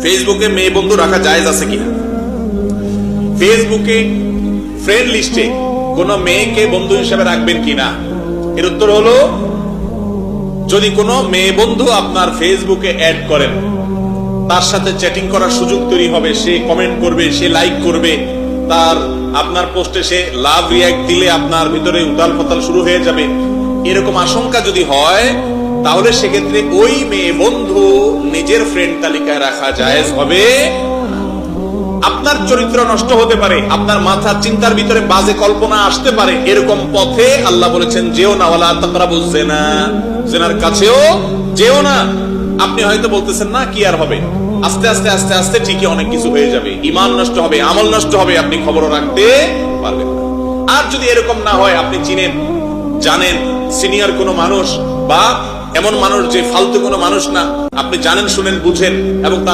ফেসবুকে মেয়ে বন্ধু রাখা জায়েজ আছে কিনা? ফেসবুকে ফ্রেন্ড লিস্টে কোন মেয়েকে বন্ধু হিসেবে রাখবেন কিনা? এর উত্তর হলো, যদি কোন মেয়ে বন্ধু আপনার ফেসবুকে অ্যাড করেন, তার সাথে চ্যাটিং করার সুযোগ তৈরি হবে, সে কমেন্ট করবে, সে লাইক করবে, তার আপনার পোস্টে সে লাভ রিয়াক্ট দিলে আপনার ভিতরে উতাল পাতাল শুরু হয়ে যাবে, এরকম আশঙ্কা যদি হয়, তাহলে সেক্ষেত্রে ওই মেয়ে বন্ধু নিজের ফ্রেন্ড তালিকায় রাখা জায়েজ হবে। আপনার চরিত্র নষ্ট হতে পারে, আপনার মাথা চিন্তার ভিতরে বাজে কল্পনা আসতে পারে, এরকম পথে আল্লাহ বলেছেন যেও না, ওয়ালা তাকরাবুজ জিনা, জিনার কাছেও যেও না। আপনি হয়তো বলতেছেন না কি আর হবে, আস্তে আস্তে আস্তে আস্তে ঠিকই অনেক কিছু হয়ে যাবে, ঈমান নষ্ট হবে, আমল নষ্ট হবে, আপনি খবরও রাখতে পারবেন না। আর যদি এরকম না হয়, আপনি চিনেন জানেন সিনিয়র কোনো মানুষ বা এমন মানুষ যে ফালতু কোনো মানুষ না, আপনি জানেন শুনেন বুঝেন এবং